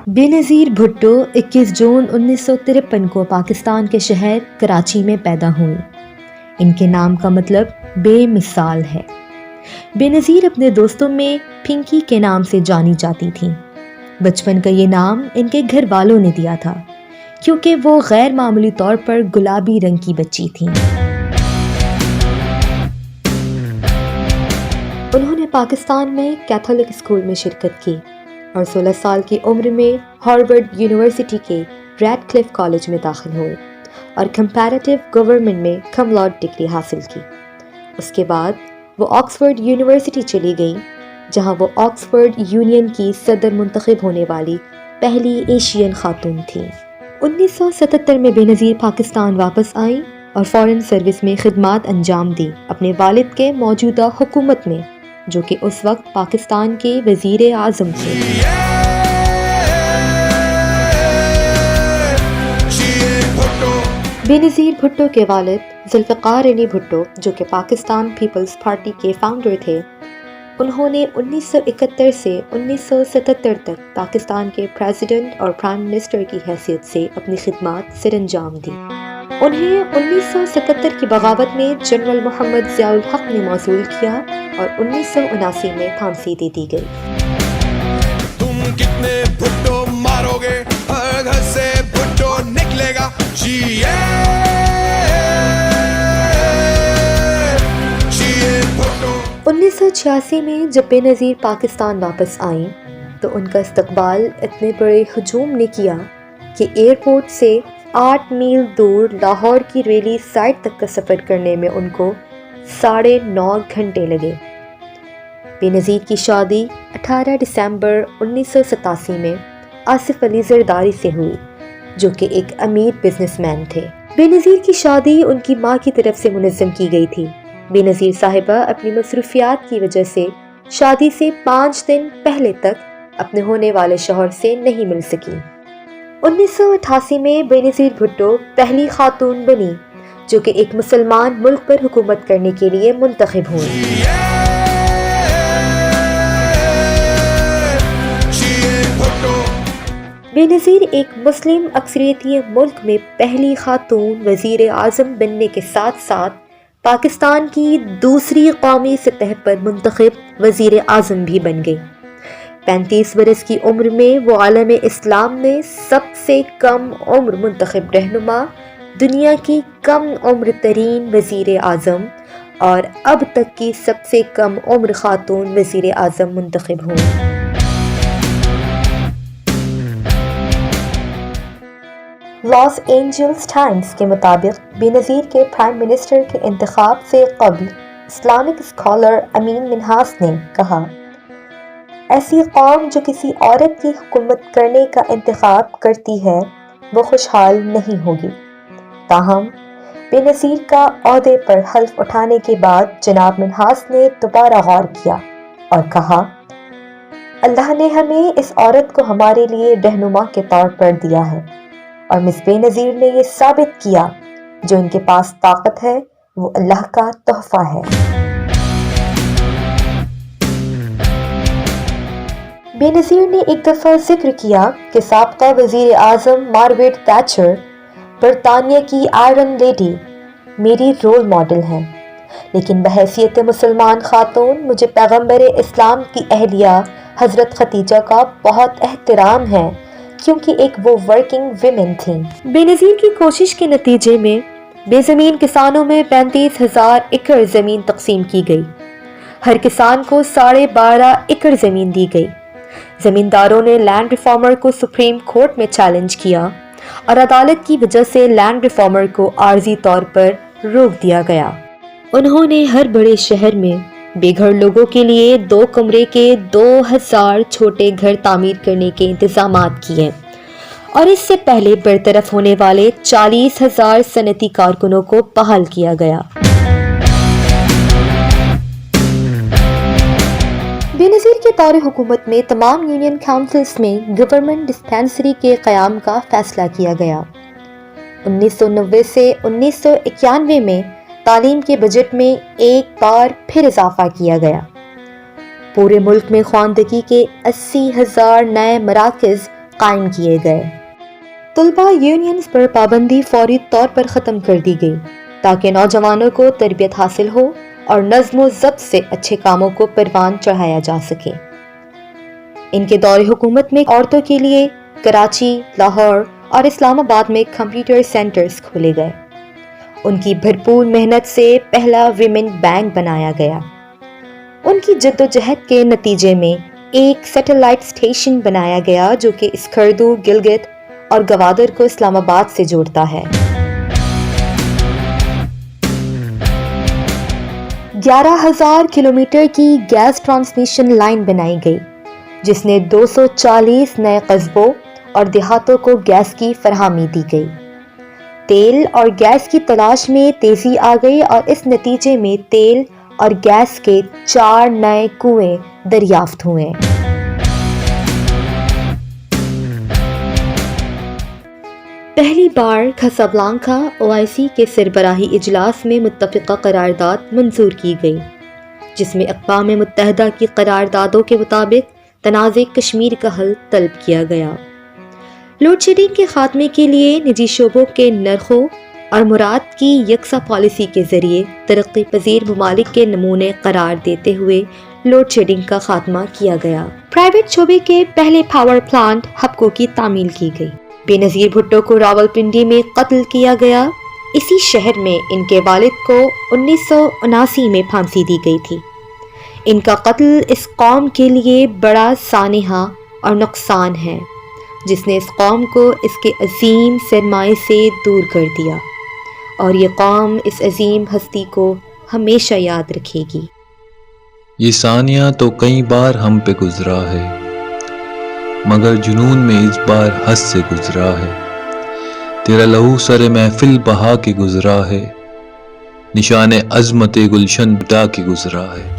بےنظیر بھٹو 21 جون 1953 کو پاکستان کے شہر کراچی میں پیدا ہوئے۔ ان کے نام کا مطلب بے مثال ہے۔ بےنظیر اپنے دوستوں میں پنکی کے نام سے جانی جاتی تھیں۔ بچپن کا یہ نام ان کے گھر والوں نے دیا تھا کیونکہ وہ غیر معمولی طور پر گلابی رنگ کی بچی تھیں۔ انہوں نے پاکستان میں کیتھولک اسکول میں شرکت کی اور 16 سال کی عمر میں ہارورڈ یونیورسٹی کے ریڈ کلف کالج میں داخل ہوئے اور کمپیریٹیو گورنمنٹ میں کم لاڈ ڈگری حاصل کی۔ اس کے بعد وہ آکسفورڈ یونیورسٹی چلی گئیں، جہاں وہ آکسفورڈ یونین کی صدر منتخب ہونے والی پہلی ایشین خاتون تھیں۔ 1977 میں بےنظیر پاکستان واپس آئیں اور فورن سروس میں خدمات انجام دی اپنے والد کے موجودہ حکومت میں، جو کہ اس وقت پاکستان کے وزیر اعظم تھے۔ بےنظیر بھٹو کے والد ذوالفقار علی بھٹو، جو کہ پاکستان پیپلز پارٹی کے فاؤنڈر تھے، انہوں نے 1971 سے 1977 تک پاکستان کے پریزیڈنٹ اور پرائم منسٹر کی حیثیت سے اپنی خدمات سر انجام دی۔ انہیں 1977 کی بغاوت میں جنرل محمد ضیاء الحق نے موصول کیا اور 1979 میں پھانسی دے دی گئی۔ تم کتنے بھٹو مارو گے، ہر گھر سے بھٹو نکلے گا، 1986 میں جب بےنظیر پاکستان واپس آئیں تو ان کا استقبال اتنے بڑے ہجوم نے کیا کہ ایئرپورٹ سے 8 میل دور لاہور کی ریلی سائٹ تک کا سفر کرنے میں ان کو 9.5 گھنٹے لگے۔ بےنظیر کی شادی 18 دسمبر 1987 میں آصف علی زرداری سے ہوئی، جو کہ ایک امیر بزنس مین تھے۔ بےنظیر کی شادی ان کی ماں کی طرف سے منظم کی گئی تھی۔ بےنظیر صاحبہ اپنی مصروفیات کی وجہ سے شادی سے 5 دن پہلے تک اپنے ہونے والے شوہر سے نہیں مل سکیں۔ 1988 میں بےنظیر بھٹو پہلی خاتون بنی جو کہ ایک مسلمان ملک پر حکومت کرنے کے لیے منتخب ہوئی۔ بےنظیر ایک مسلم اکثریتی ملک میں پہلی خاتون وزیر اعظم بننے کے ساتھ ساتھ پاکستان کی دوسری قومی سطح پر منتخب وزیر اعظم بھی بن گئی۔ 35 برس کی عمر میں وہ عالم اسلام میں سب سے کم عمر منتخب رہنما، دنیا کی کم عمر ترین وزیر اعظم اور اب تک کی سب سے کم عمر خاتون وزیر اعظم منتخب ہوئی۔ لاس اینجلس ٹائمز کے مطابق بےنظیر کے پرائم منسٹر کے انتخاب سے قبل اسلامک اسکالر امین منہاس نے کہا، ایسی قوم جو کسی عورت کی حکومت کرنے کا انتخاب کرتی ہے وہ خوشحال نہیں ہوگی۔ تاہم بےنظیر کا عہدے پر حلف اٹھانے کے بعد جناب منہاس نے دوبارہ غور کیا اور کہا، اللہ نے ہمیں اس عورت کو ہمارے لیے رہنما کے طور پر دیا ہے اور مس بےنظیر نے یہ ثابت کیا جو ان کے پاس طاقت ہے وہ اللہ کا تحفہ ہے۔ بےنظیر نے ایک دفعہ ذکر کیا کہ سابقہ وزیر اعظم مارگریٹ تھیچر برطانیہ کی آئرن لیڈی میری رول ماڈل ہیں، لیکن بحیثیت مسلمان خاتون مجھے پیغمبر اسلام کی اہلیہ حضرت خدیجہ کا بہت احترام ہے کیونکہ ایک وہ ورکنگ ویمن تھیں۔ بےنظیر کی کوشش کے نتیجے میں بے زمین کسانوں میں 35,000 ایکڑ زمین تقسیم کی گئی۔ ہر کسان کو 12.5 ایکڑ زمین دی گئی۔ زمینداروں نے لینڈ ریفارمر کو سپریم کورٹ میں چیلنج کیا اور عدالت کی وجہ سے لینڈ ریفارمر کو عارضی طور پر روک دیا گیا۔ انہوں نے ہر بڑے شہر میں بے گھر لوگوں کے لیے 2 کمرے کے 2000 چھوٹے گھر تعمیر کرنے کے انتظامات کیے اور اس سے پہلے برطرف ہونے والے 40,000 صنعتی کارکنوں کو بحال کیا گیا۔ بےنظیر کے دور حکومت میں تمام یونین کاؤنسلز میں گورنمنٹ ڈسپینسری کے قیام کا فیصلہ کیا گیا۔ 1990 سے 1991 میں تعلیم کے بجٹ میں ایک بار پھر اضافہ کیا گیا۔ پورے ملک میں خواندگی کے 80,000 نئے مراکز قائم کیے گئے۔ طلبہ یونینز پر پابندی فوری طور پر ختم کر دی گئی تاکہ نوجوانوں کو تربیت حاصل ہو اور نظم و ضبط سے اچھے کاموں کو پروان چڑھایا جا سکے۔ ان کے دور حکومت میں عورتوں کے لیے کراچی، لاہور اور اسلام آباد میں کمپیوٹر سینٹرز کھولے گئے۔ ان کی بھرپور محنت سے پہلا ویمن بینک بنایا گیا۔ ان کی جدوجہد کے نتیجے میں ایک سیٹلائٹ اسٹیشن بنایا گیا جو کہ اسکردو، گلگت اور گوادر کو اسلام آباد سے جوڑتا ہے۔ 11,000 کلومیٹر کی گیس ٹرانسمیشن لائن بنائی گئی جس نے 240 نئے قصبوں اور دیہاتوں کو گیس کی فراہمی دی گئی۔ تیل اور گیس کی تلاش میں تیزی آ گئی اور اس نتیجے میں تیل اور گیس کے 4 نئے کنویں دریافت ہوئے۔ پہلی بار کاسابلانکا OIC کے سربراہی اجلاس میں متفقہ قرارداد منظور کی گئی جس میں اقوام متحدہ کی قراردادوں کے مطابق تنازع کشمیر کا حل طلب کیا گیا۔ لوڈ شیڈنگ کے خاتمے کے لیے نجی شعبوں کے نرخوں اور مراد کی یکساں پالیسی کے ذریعے ترقی پذیر ممالک کے نمونے قرار دیتے ہوئے لوڈ شیڈنگ کا خاتمہ کیا گیا۔ پرائیویٹ شعبے کے پہلے پاور پلانٹ ہپکو کی تعمیل کی گئی۔ بے نظیر بھٹو کو راولپنڈی میں قتل کیا گیا۔ اسی شہر میں ان کے والد کو 1979 میں پھانسی دی گئی تھی۔ ان کا قتل اس قوم کے لیے بڑا سانحہ اور نقصان ہے جس نے اس قوم کو اس کے عظیم سرمایے سے دور کر دیا اور یہ قوم اس عظیم ہستی کو ہمیشہ یاد رکھے گی۔ یہ ثانیہ تو کئی بار ہم پہ گزرا ہے مگر جنون میں اس بار حد سے گزرا ہے۔ تیرا لہو سر محفل بہا کے گزرا ہے، نشان عظمت گلشن بٹا کے گزرا ہے۔